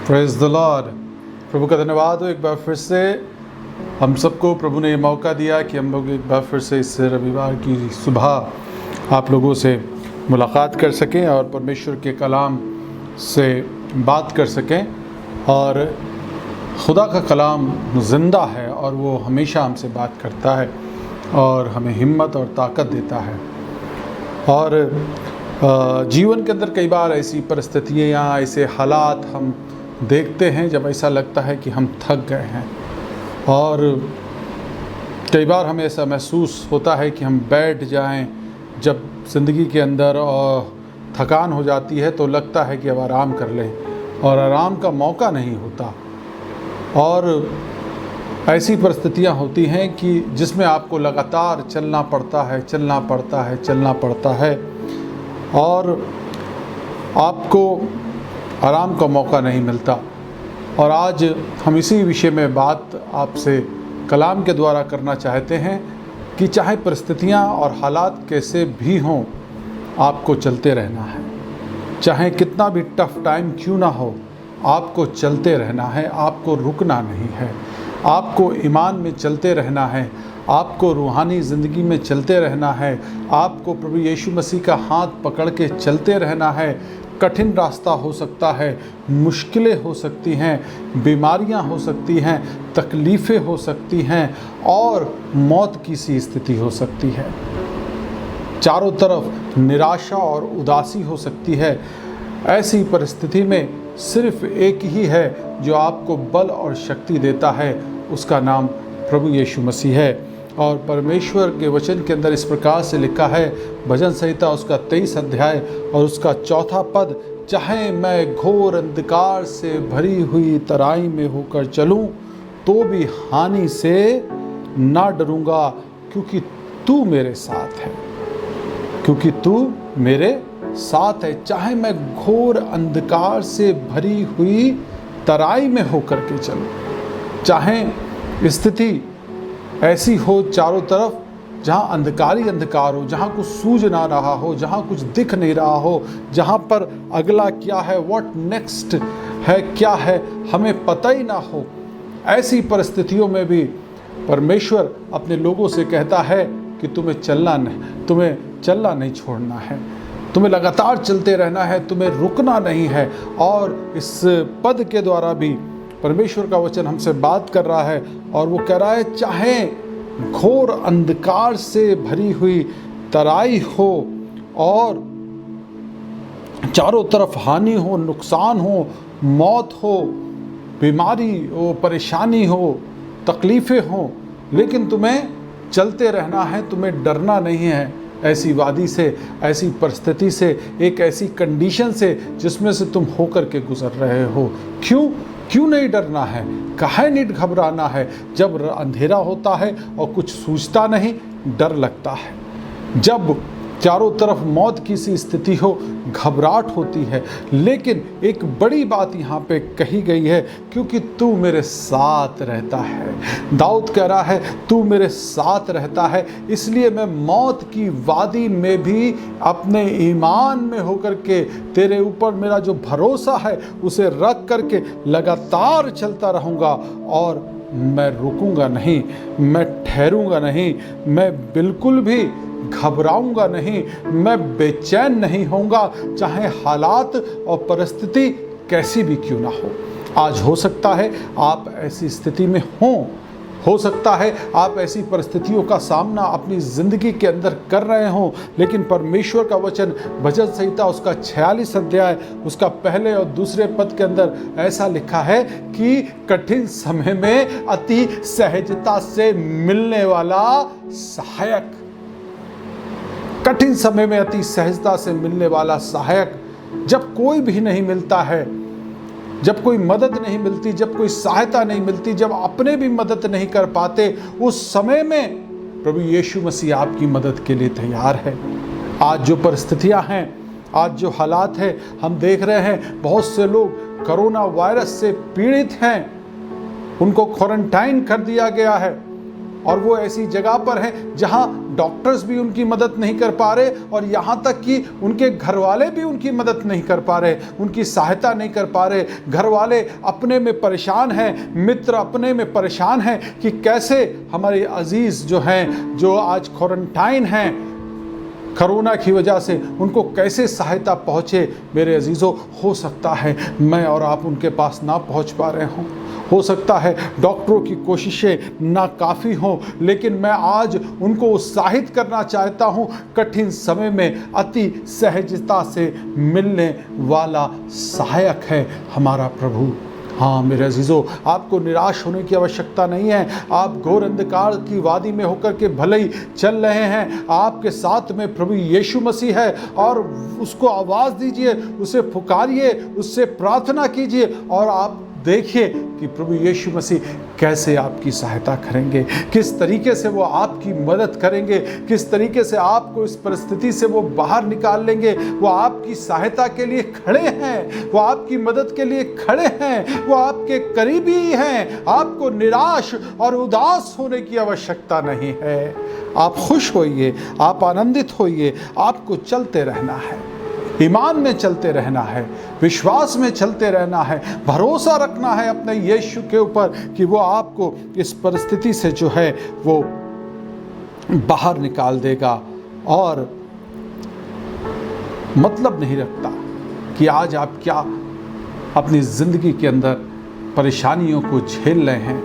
Praise the Lord. प्रभु का धन्यवाद हो। एक बार फिर से हम सबको प्रभु ने ये मौका दिया कि हम लोग एक बार फिर से इस रविवार की सुबह आप लोगों से मुलाकात कर सकें और परमेश्वर के कलाम से बात कर सकें। और खुदा का कलाम ज़िंदा है और वो हमेशा हमसे बात करता है और हमें हिम्मत और ताकत देता है। और जीवन के अंदर कई बार ऐसी परिस्थितियाँ या ऐसे हालात हम देखते हैं जब ऐसा लगता है कि हम थक गए हैं, और कई बार हमें ऐसा महसूस होता है कि हम बैठ जाएं जब ज़िंदगी के अंदर और थकान हो जाती है तो लगता है कि अब आराम कर लें, और आराम का मौका नहीं होता। और ऐसी परिस्थितियां होती हैं कि जिसमें आपको लगातार चलना पड़ता है और आपको आराम का मौका नहीं मिलता। और आज हम इसी विषय में बात आपसे कलाम के द्वारा करना चाहते हैं कि चाहे परिस्थितियां और हालात कैसे भी हों, आपको चलते रहना है। चाहे कितना भी टफ टाइम क्यों ना हो, आपको चलते रहना है, आपको रुकना नहीं है। आपको ईमान में चलते रहना है, आपको रूहानी ज़िंदगी में चलते रहना है, आपको प्रभु यीशु मसीह का हाथ पकड़ के चलते रहना है। कठिन रास्ता हो सकता है, मुश्किलें हो सकती हैं, बीमारियां हो सकती हैं, तकलीफ़ें हो सकती हैं और मौत की सी स्थिति हो सकती है। चारों तरफ निराशा और उदासी हो सकती है। ऐसी परिस्थिति में सिर्फ एक ही है जो आपको बल और शक्ति देता है, उसका नाम प्रभु यीशु मसीह है। और परमेश्वर के वचन के अंदर इस प्रकार से लिखा है, भजन संहिता उसका 23 अध्याय और उसका 4 पद, चाहे मैं घोर अंधकार से भरी हुई तराई में होकर चलूं तो भी हानि से ना डरूंगा, क्योंकि तू मेरे साथ है। क्योंकि तू मेरे साथ है। चाहे मैं घोर अंधकार से भरी हुई तराई में होकर के चलूं, चाहे स्थिति ऐसी हो चारों तरफ जहाँ अंधकार ही अंधकार हो, जहाँ कुछ सूझ ना रहा हो, जहाँ कुछ दिख नहीं रहा हो, जहाँ पर अगला क्या है, व्हाट नेक्स्ट है, क्या है, हमें पता ही ना हो। ऐसी परिस्थितियों में भी परमेश्वर अपने लोगों से कहता है कि तुम्हें चलना नहीं छोड़ना है, तुम्हें लगातार चलते रहना है, तुम्हें रुकना नहीं है। और इस पद के द्वारा भी परमेश्वर का वचन हमसे बात कर रहा है और वो कह रहा है, चाहे घोर अंधकार से भरी हुई तराई हो और चारों तरफ हानि हो, नुकसान हो, मौत हो, बीमारी हो, परेशानी हो, तकलीफ़ें हो, लेकिन तुम्हें चलते रहना है, तुम्हें डरना नहीं है ऐसी वादी से, ऐसी परिस्थिति से, एक ऐसी कंडीशन से जिसमें से तुम होकर के गुजर रहे हो। क्यों नहीं डरना है, काहे नहीं घबराना है। जब अंधेरा होता है और कुछ सूझता नहीं, डर लगता है। जब चारों तरफ मौत की सी स्थिति हो, घबराहट होती है। लेकिन एक बड़ी बात यहाँ पे कही गई है, क्योंकि तू मेरे साथ रहता है। दाऊद कह रहा है, तू मेरे साथ रहता है, इसलिए मैं मौत की वादी में भी अपने ईमान में होकर के तेरे ऊपर मेरा जो भरोसा है उसे रख करके लगातार चलता रहूँगा। और मैं रुकूंगा नहीं, मैं ठहरूंगा नहीं, मैं बिल्कुल भी घबराऊंगा नहीं, मैं बेचैन नहीं होऊंगा, चाहे हालात और परिस्थिति कैसी भी क्यों ना हो। आज हो सकता है आप ऐसी स्थिति में हो सकता है आप ऐसी परिस्थितियों का सामना अपनी ज़िंदगी के अंदर कर रहे हों, लेकिन परमेश्वर का वचन भजन संहिता उसका 46 अध्याय उसका पहले और दूसरे पद के अंदर ऐसा लिखा है कि कठिन समय में अति सहजता से मिलने वाला सहायक, कठिन समय में अति सहजता से मिलने वाला सहायक, जब कोई भी नहीं मिलता है, जब कोई मदद नहीं मिलती, जब कोई सहायता नहीं मिलती, जब अपने भी मदद नहीं कर पाते, उस समय में प्रभु यीशु मसीह आपकी मदद के लिए तैयार है। आज जो परिस्थितियां हैं, आज जो हालात हैं, हम देख रहे हैं बहुत से लोग कोरोना वायरस से पीड़ित हैं, उनको क्वारंटाइन कर दिया गया है और वो ऐसी जगह पर हैं जहां डॉक्टर्स भी उनकी मदद नहीं कर पा रहे और यहाँ तक कि उनके घर वाले भी उनकी मदद नहीं कर पा रहे, उनकी सहायता नहीं कर पा रहे। घर वाले अपने में परेशान हैं, मित्र अपने में परेशान हैं कि कैसे हमारे अजीज जो हैं, जो आज क्वारंटाइन हैं कोरोना की वजह से, उनको कैसे सहायता पहुँचे। मेरे अजीज़ों, हो सकता है मैं और आप उनके पास ना पहुँच पा रहे हों, हो सकता है डॉक्टरों की कोशिशें नाकाफ़ी हों, लेकिन मैं आज उनको उत्साहित करना चाहता हूं। कठिन समय में अति सहजता से मिलने वाला सहायक है हमारा प्रभु। हाँ मेरे अजीज़ों, आपको निराश होने की आवश्यकता नहीं है। आप घोर अंधकार की वादी में होकर के भले ही चल रहे हैं, आपके साथ में प्रभु यीशु मसीह है और उसको आवाज़ दीजिए, उसे पुकारिए, उससे प्रार्थना कीजिए और आप देखिए कि प्रभु यीशु मसीह कैसे आपकी सहायता करेंगे, किस तरीके से वो आपकी मदद करेंगे, किस तरीके से आपको इस परिस्थिति से वो बाहर निकाल लेंगे। वो आपकी सहायता के लिए खड़े हैं, वो आपकी मदद के लिए खड़े हैं, वो आपके करीबी हैं। आपको निराश और उदास होने की आवश्यकता नहीं है। आप खुश होइए, आप आनंदित होइए। आपको चलते रहना है, ईमान में चलते रहना है, विश्वास में चलते रहना है, भरोसा रखना है अपने यीशु के ऊपर कि वो आपको इस परिस्थिति से जो है वो बाहर निकाल देगा। और मतलब नहीं रखता कि आज आप क्या अपनी ज़िंदगी के अंदर परेशानियों को झेल रहे हैं,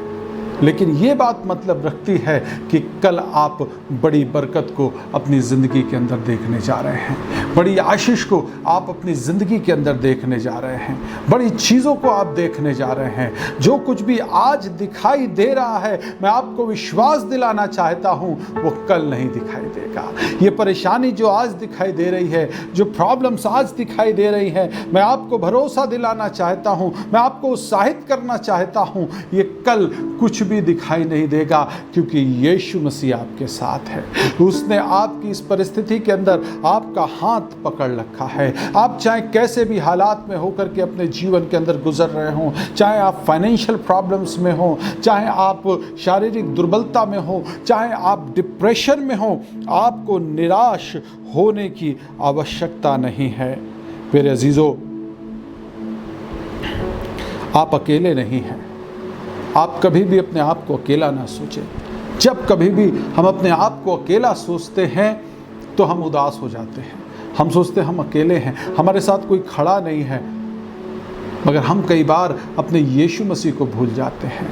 लेकिन ये बात मतलब रखती है कि कल आप बड़ी बरकत को अपनी ज़िंदगी के अंदर देखने जा रहे हैं, बड़ी आशीष को आप अपनी ज़िंदगी के अंदर देखने जा रहे हैं, बड़ी चीज़ों को आप देखने जा रहे हैं। जो कुछ भी आज दिखाई दे रहा है, मैं आपको विश्वास दिलाना चाहता हूँ वो कल नहीं दिखाई देगा। ये परेशानी जो आज दिखाई दे रही है, जो प्रॉब्लम्स आज दिखाई दे रही हैं, मैं आपको भरोसा दिलाना चाहता हूँ, मैं आपको उत्साहित करना चाहता हूँ, ये कल कुछ भी दिखाई नहीं देगा, क्योंकि यीशु मसीह आपके साथ है। उसने आपकी इस परिस्थिति के अंदर आपका हाथ पकड़ रखा है। आप चाहे कैसे भी हालात में होकर के अपने जीवन के अंदर गुजर रहे हों, चाहे आप फाइनेंशियल प्रॉब्लम्स में हो, चाहे आप शारीरिक दुर्बलता में हो, चाहे आप डिप्रेशन में हो, आपको निराश होने की आवश्यकता नहीं है। मेरे अजीजों, आप अकेले नहीं हैं। आप कभी भी अपने आप को अकेला ना सोचें। जब कभी भी हम अपने आप को अकेला सोचते हैं तो हम उदास हो जाते हैं। हम सोचते हैं हम अकेले हैं, हमारे साथ कोई खड़ा नहीं है, मगर हम कई बार अपने यीशु मसीह को भूल जाते हैं।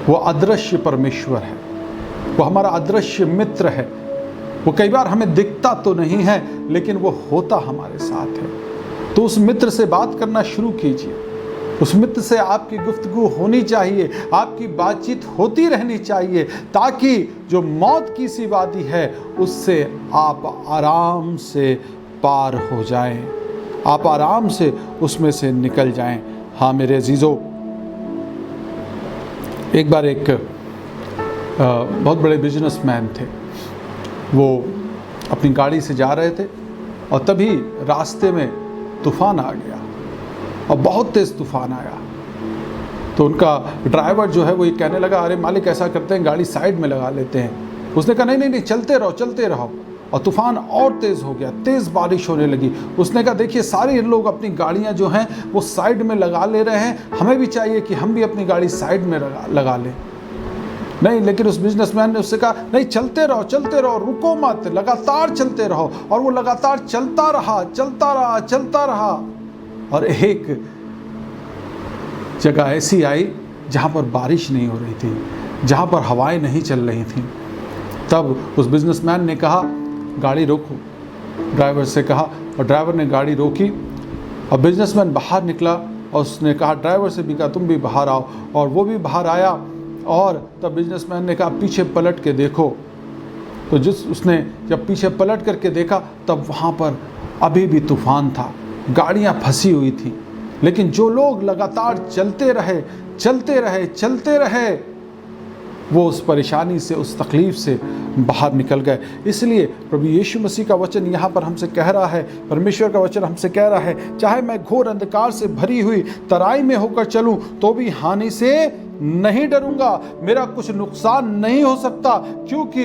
वो अदृश्य परमेश्वर है, वो हमारा अदृश्य मित्र है। वो कई बार हमें दिखता तो नहीं है, लेकिन वो होता हमारे साथ है। तो उस मित्र से बात करना शुरू कीजिए। उस मित्र से आपकी गुफ्तगू होनी चाहिए, आपकी बातचीत होती रहनी चाहिए, ताकि जो मौत की सी वादी है उससे आप आराम से पार हो जाएं, आप आराम से उसमें से निकल जाएं। हाँ मेरे अजीज़ों, एक बार एक बहुत बड़े बिजनेसमैन थे। वो अपनी गाड़ी से जा रहे थे और तभी रास्ते में तूफान आ गया और बहुत तेज़ तूफान आया। तो उनका ड्राइवर जो है वो ये कहने लगा, अरे मालिक ऐसा करते हैं गाड़ी साइड में लगा लेते हैं। उसने कहा नहीं चलते रहो। और तूफान और तेज़ हो गया, तेज़ बारिश होने लगी। उसने कहा देखिए सारे लोग अपनी गाड़ियाँ जो हैं वो साइड में लगा ले रहे हैं, हमें भी चाहिए कि हम भी अपनी गाड़ी साइड में लगा लें। नहीं, लेकिन उस बिजनेसमैन ने उससे कहा नहीं चलते रहो, रुको मत, लगातार चलते रहो। और वो लगातार चलता रहा और एक जगह ऐसी आई जहाँ पर बारिश नहीं हो रही थी, जहाँ पर हवाएं नहीं चल रही थी। तब उस बिजनेसमैन ने कहा गाड़ी रोको, ड्राइवर से कहा, और ड्राइवर ने गाड़ी रोकी और बिजनेसमैन बाहर निकला और उसने कहा ड्राइवर से भी कहा तुम भी बाहर आओ, और वो भी बाहर आया। और तब बिजनेसमैन ने कहा पीछे पलट के देखो। तो उसने जब पीछे पलट करके देखा तब वहाँ पर अभी भी तूफान था, गाड़ियाँ फंसी हुई थी, लेकिन जो लोग लगातार चलते रहे वो उस परेशानी से, उस तकलीफ़ से बाहर निकल गए। इसलिए प्रभु यीशु मसीह का वचन यहाँ पर हमसे कह रहा है, परमेश्वर का वचन हमसे कह रहा है, चाहे मैं घोर अंधकार से भरी हुई तराई में होकर चलूँ तो भी हानि से नहीं डरूंगा, मेरा कुछ नुकसान नहीं हो सकता, क्योंकि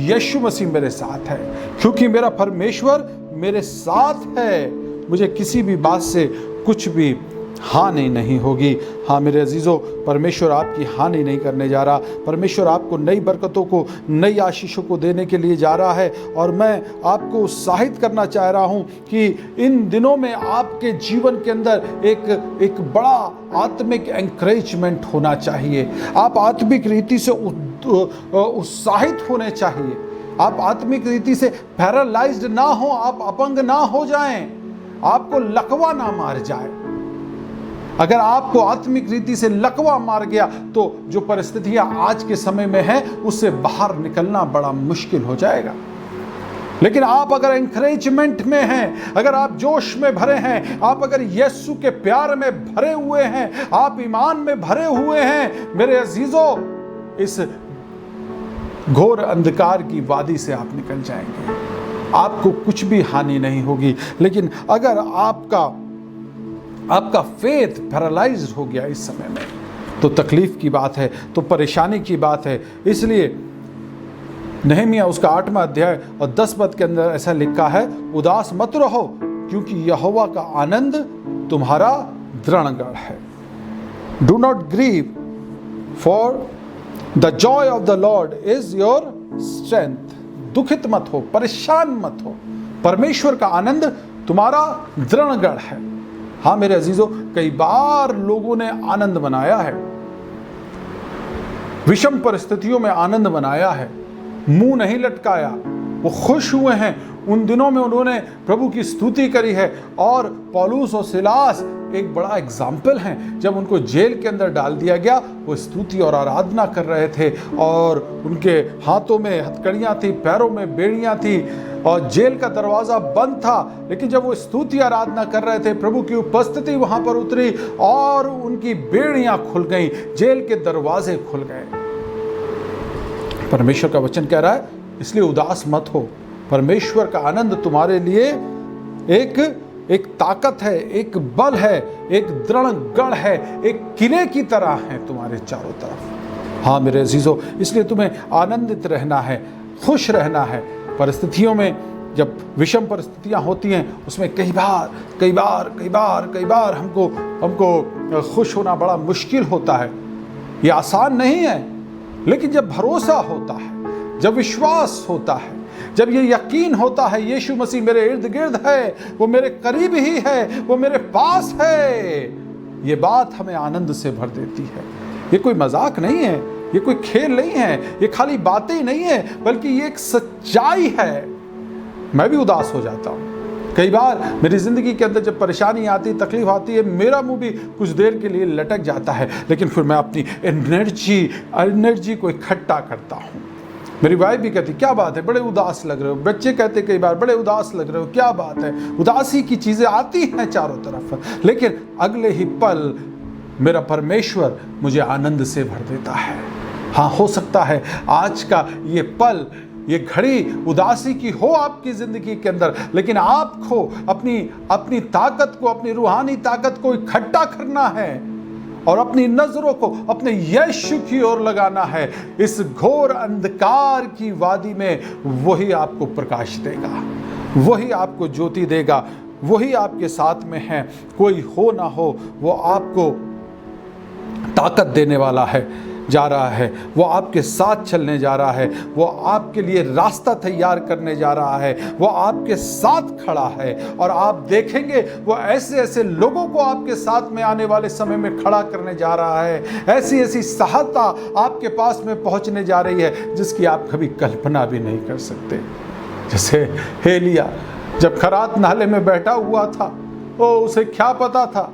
यीशु मसीह मेरे साथ है, क्योंकि मेरा परमेश्वर मेरे साथ है। मुझे किसी भी बात से कुछ भी हानि नहीं होगी। हाँ मेरे अजीज़ों, परमेश्वर आपकी हानि नहीं करने जा रहा। परमेश्वर आपको नई बरकतों को, नई आशीषों को देने के लिए जा रहा है। और मैं आपको उत्साहित करना चाह रहा हूँ कि इन दिनों में आपके जीवन के अंदर एक बड़ा आत्मिक एनकरेजमेंट होना चाहिए। आप आत्मिक रीति से उत्साहित होने चाहिए। आप आत्मिक रीति से पैरालाइज्ड ना हो, आप अपंग ना हो जाएं, आपको लकवा ना मार जाए। अगर आपको आत्मिक रीति से लकवा मार गया तो जो परिस्थितियां आज के समय में है उससे बाहर निकलना बड़ा मुश्किल हो जाएगा। लेकिन आप अगर एनकरेजमेंट में हैं, अगर आप जोश में भरे हैं, आप अगर यीशु के प्यार में भरे हुए हैं, आप ईमान में भरे हुए हैं, मेरे अजीजों, इस घोर अंधकार की वादी से आप निकल जाएंगे। आपको कुछ भी हानि नहीं होगी। लेकिन अगर आपका फेथ पैरालाइज्ड हो गया इस समय में, तो तकलीफ की बात है, तो परेशानी की बात है। इसलिए नहमिया उसका 8वां अध्याय और 10 पद के अंदर ऐसा लिखा है, उदास मत रहो, क्योंकि यहोवा का आनंद तुम्हारा दृढ़गढ़ है। Do not grieve, for the joy of the Lord is your strength. दुखित मत हो, परेशान मत हो, परमेश्वर का आनंद तुम्हारा दृढ़गढ़ है। हाँ मेरे अजीजों, कई बार लोगों ने आनंद मनाया है, विषम परिस्थितियों में आनंद मनाया है, मुंह नहीं लटकाया, वो खुश हुए हैं। उन दिनों में उन्होंने प्रभु की स्तुति करी है। और पौलुस और सिलास एक बड़ा एग्जाम्पल हैं। जब उनको जेल के अंदर डाल दिया गया, वो स्तुति और आराधना कर रहे थे, और उनके हाथों में हथकड़ियाँ थी, पैरों में बेड़ियाँ थी, और जेल का दरवाज़ा बंद था। लेकिन जब वो स्तुति आराधना कर रहे थे, प्रभु की उपस्थिति वहाँ पर उतरी और उनकी बेड़ियाँ खुल गईं, जेल के दरवाजे खुल गए। परमेश्वर का वचन कह रहा है, इसलिए उदास मत हो। परमेश्वर का आनंद तुम्हारे लिए एक ताकत है, एक बल है, एक दृढ़ गढ़ है, एक किले की तरह है तुम्हारे चारों तरफ। हाँ मेरे अजीजों, इसलिए तुम्हें आनंदित रहना है, खुश रहना है। परिस्थितियों में जब विषम परिस्थितियां होती हैं, उसमें कई बार हमको खुश होना बड़ा मुश्किल होता है। ये आसान नहीं है। लेकिन जब भरोसा होता है, जब विश्वास होता है, जब ये यकीन होता है यीशु मसीह मेरे इर्द गिर्द है, वो मेरे करीब ही है, वो मेरे पास है, ये बात हमें आनंद से भर देती है। ये कोई मजाक नहीं है, ये कोई खेल नहीं है, ये खाली बातें ही नहीं है, बल्कि ये एक सच्चाई है। मैं भी उदास हो जाता हूँ कई बार। मेरी ज़िंदगी के अंदर जब परेशानी आती, तकलीफ आती है, मेरा मुंह भी कुछ देर के लिए लटक जाता है, लेकिन फिर मैं अपनी एनर्जी को इकट्ठा करता हूँ। मेरी वाइफ भी कहती, क्या बात है, बड़े उदास लग रहे हो। बच्चे कहते कई बार, बड़े उदास लग रहे हो, क्या बात है। उदासी की चीज़ें आती हैं चारों तरफ, लेकिन अगले ही पल मेरा परमेश्वर मुझे आनंद से भर देता है। हाँ, हो सकता है आज का ये पल, ये घड़ी उदासी की हो आपकी ज़िंदगी के अंदर, लेकिन आपको अपनी ताकत को, अपनी रूहानी ताकत को इकट्ठा करना है और अपनी नजरों को अपने यीशु की ओर लगाना है। इस घोर अंधकार की वादी में वही आपको प्रकाश देगा, वही आपको ज्योति देगा, वही आपके साथ में है। कोई हो ना हो, वो आपको ताकत देने वाला है, जा रहा है, वो आपके साथ चलने जा रहा है, वो आपके लिए रास्ता तैयार करने जा रहा है, वो आपके साथ खड़ा है। और आप देखेंगे वो ऐसे लोगों को आपके साथ में आने वाले समय में खड़ा करने जा रहा है। ऐसी सहायता आपके पास में पहुंचने जा रही है जिसकी आप कभी कल्पना भी नहीं कर सकते। जैसे एलिया जब खरात नाले में बैठा हुआ था, उसे क्या पता था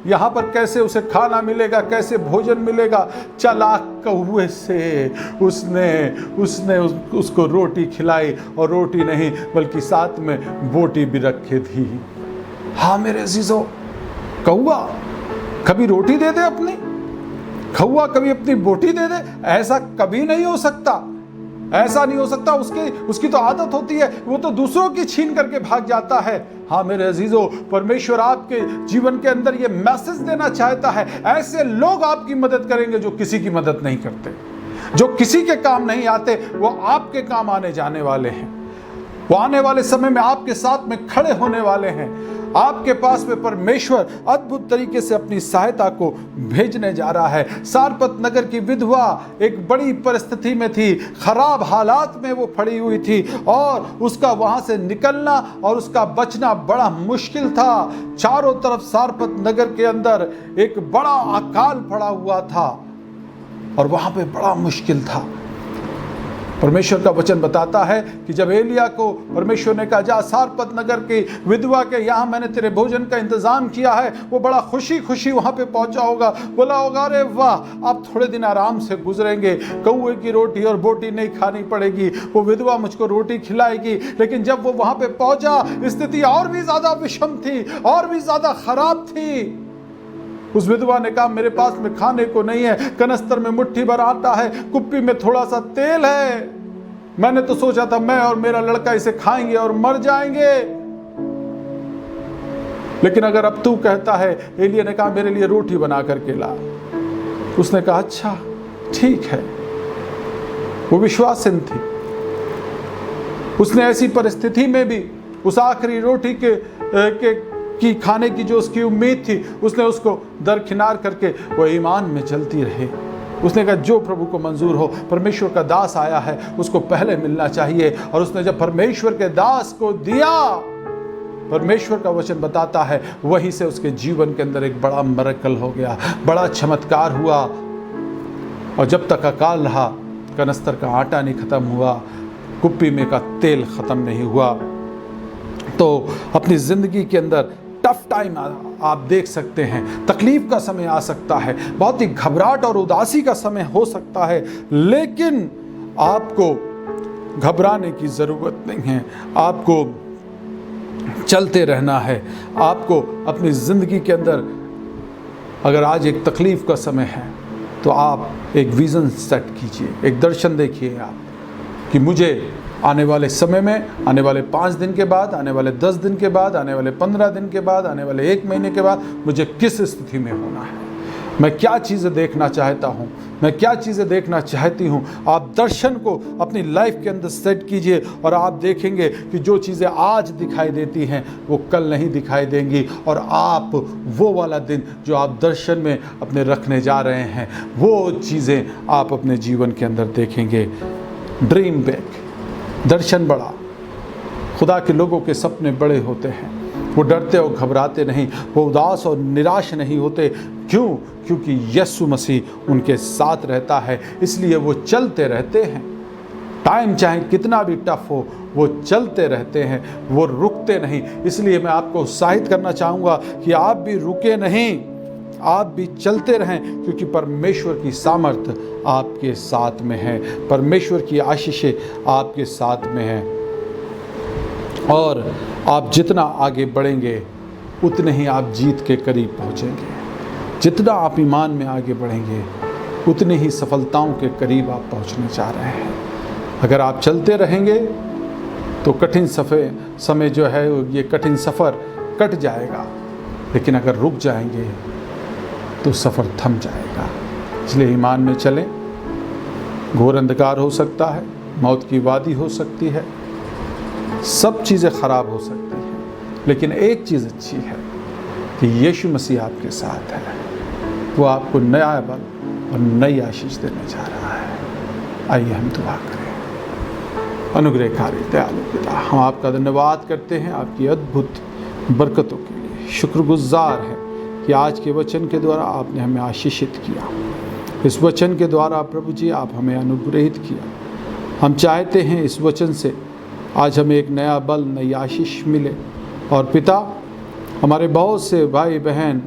यहाँ पर कैसे उसे खाना मिलेगा, कैसे भोजन मिलेगा। चालाक कौवे से उसने उसको रोटी खिलाई, और रोटी नहीं बल्कि साथ में बोटी भी रखे थी। हाँ मेरे अजीजों, कौवा कभी रोटी दे दे अपनी, कौवा कभी अपनी बोटी दे दे? ऐसा कभी नहीं हो सकता, ऐसा नहीं हो सकता। उसकी तो आदत होती है, वो तो दूसरों की छीन करके भाग जाता है। हाँ मेरे अजीजों, परमेश्वर आपके जीवन के अंदर ये मैसेज देना चाहता है, ऐसे लोग आपकी मदद करेंगे जो किसी की मदद नहीं करते, जो किसी के काम नहीं आते, वो आपके काम आने जाने वाले हैं। वो आने वाले समय में आपके साथ में खड़े होने वाले हैं। आपके पास में परमेश्वर अद्भुत तरीके से अपनी सहायता को भेजने जा रहा है। सारपत नगर की विधवा एक बड़ी परिस्थिति में थी, खराब हालात में वो पड़ी हुई थी और उसका वहां से निकलना और उसका बचना बड़ा मुश्किल था। चारों तरफ सारपत नगर के अंदर एक बड़ा अकाल पड़ा हुआ था और वहां पे बड़ा मुश्किल था। परमेश्वर का वचन बताता है कि जब एलिया को परमेश्वर ने कहा जा सारपत नगर की विधवा के यहाँ मैंने तेरे भोजन का इंतजाम किया है, वो बड़ा खुशी खुशी वहां पे पहुंचा होगा, बोला होगा अरे वाह आप थोड़े दिन आराम से गुजरेंगे, कौए की रोटी और बोटी नहीं खानी पड़ेगी, वो विधवा मुझको रोटी खिलाएगी। लेकिन जब वो वहां पे पहुंचा स्थिति और भी ज्यादा विषम थी, और भी ज्यादा खराब थी। उस विधवा ने कहा मेरे पास में खाने को नहीं है, कनस्तर में मुट्ठी भर आटा है, कुप्पी में थोड़ा सा तेल है, मैंने तो सोचा था मैं और मेरा लड़का इसे खाएंगे और मर जाएंगे, लेकिन अगर अब तू कहता है, एलिया ने कहा मेरे लिए रोटी बना करके ला। उसने कहा अच्छा ठीक है। वो विश्वासीन थी, उसने ऐसी परिस्थिति में भी उस आखिरी रोटी की खाने की जो उसकी उम्मीद थी, उसने उसको दरकिनार करके वो ईमान में चलती रही। उसने कहा जो प्रभु को मंजूर हो, परमेश्वर का दास आया है उसको पहले मिलना चाहिए। और उसने जब परमेश्वर के दास को दिया, परमेश्वर का वचन बताता है वहीं से उसके जीवन के अंदर एक बड़ा मिरेकल हो गया, बड़ा चमत्कार हुआ। और जब तक अकाल रहा, कनस्तर का आटा नहीं खत्म हुआ, कुप्पी में का तेल खत्म नहीं हुआ। तो अपनी जिंदगी के अंदर टफ टाइम आप देख सकते हैं, तकलीफ का समय आ सकता है, बहुत ही घबराहट और उदासी का समय हो सकता है, लेकिन आपको घबराने की जरूरत नहीं है। आपको चलते रहना है। आपको अपनी जिंदगी के अंदर अगर आज एक तकलीफ का समय है तो आप एक विजन सेट कीजिए, एक दर्शन देखिए आप कि मुझे आने वाले समय में, आने वाले 5 दिन के बाद, आने वाले 10 दिन के बाद, आने वाले 15 दिन के बाद, आने वाले 1 महीने के बाद मुझे किस स्थिति में होना है, मैं क्या चीज़ें देखना चाहता हूँ, मैं क्या चीज़ें देखना चाहती हूँ। आप दर्शन को अपनी लाइफ के अंदर सेट कीजिए और आप देखेंगे कि जो चीज़ें आज दिखाई देती हैं वो कल नहीं दिखाई देंगी। और आप वो वाला दिन जो आप दर्शन में अपने रखने जा रहे हैं, वो चीज़ें आप अपने जीवन के अंदर देखेंगे। ड्रीम बिग, दर्शन बड़ा। खुदा के लोगों के सपने बड़े होते हैं, वो डरते और घबराते नहीं, वो उदास और निराश नहीं होते। क्यों? क्योंकि यीशु मसीह उनके साथ रहता है, इसलिए वो चलते रहते हैं। टाइम चाहे कितना भी टफ हो, वो चलते रहते हैं, वो रुकते नहीं। इसलिए मैं आपको उत्साहित करना चाहूँगा कि आप भी रुके नहीं, आप भी चलते रहें, क्योंकि परमेश्वर की सामर्थ आपके साथ में है, परमेश्वर की आशीषें आपके साथ में हैं। और आप जितना आगे बढ़ेंगे उतने ही आप जीत के करीब पहुंचेंगे। जितना आप ईमान में आगे बढ़ेंगे उतने ही सफलताओं के करीब आप पहुंचने जा रहे हैं। अगर आप चलते रहेंगे तो कठिन समय जो है, ये कठिन सफ़र कट जाएगा, लेकिन अगर रुक जाएंगे तो सफ़र थम जाएगा। इसलिए ईमान में चलें। घोर अंधकार हो सकता है, मौत की वादी हो सकती है, सब चीज़ें ख़राब हो सकती हैं, लेकिन एक चीज़ अच्छी है कि यीशु मसीह आपके साथ है। वो आपको नया बल और नई आशीष देने जा रहा है। आइए हम दुआ करें। अनुग्रहकारी दयालु पिता, हम आपका धन्यवाद करते हैं आपकी अद्भुत बरकतों के लिए। शुक्रगुजार है कि आज के वचन के द्वारा आपने हमें आशीषित किया। इस वचन के द्वारा प्रभु जी आप हमें अनुग्रहित किया। हम चाहते हैं इस वचन से आज हमें एक नया बल, नई आशीष मिले। और पिता, हमारे बहुत से भाई बहन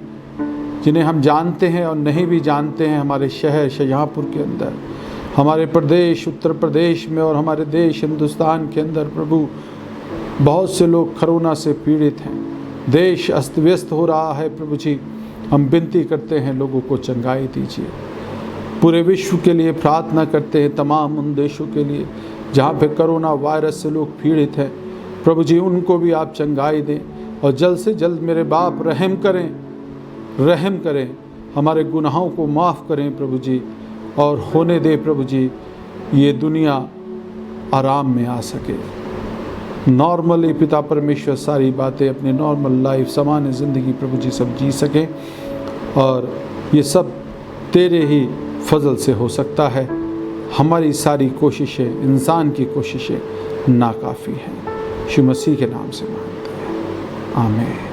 जिन्हें हम जानते हैं और नहीं भी जानते हैं, हमारे शहर शाहजहाँपुर के अंदर, हमारे प्रदेश उत्तर प्रदेश में और हमारे देश हिंदुस्तान के अंदर प्रभु बहुत से लोग कोरोना से पीड़ित हैं। देश अस्त व्यस्त हो रहा है प्रभु जी, हम विनती करते हैं लोगों को चंगाई दीजिए। पूरे विश्व के लिए प्रार्थना करते हैं, तमाम उन देशों के लिए जहाँ पे कोरोना वायरस से लोग पीड़ित हैं प्रभु जी, उनको भी आप चंगाई दें। और जल्द से जल्द मेरे बाप रहम करें, हमारे गुनाहों को माफ़ करें प्रभु जी, और होने दे प्रभु जी ये दुनिया आराम में आ सके। नॉर्मली पिता परमेश्वर सारी बातें अपने नॉर्मल लाइफ सामान्य ज़िंदगी प्रभु जी सब जी सकें, और ये सब तेरे ही फजल से हो सकता है। हमारी सारी कोशिशें, इंसान की कोशिशें नाकाफ़ी हैं। यीशु मसीह के नाम से मांगते हैं, आमीन।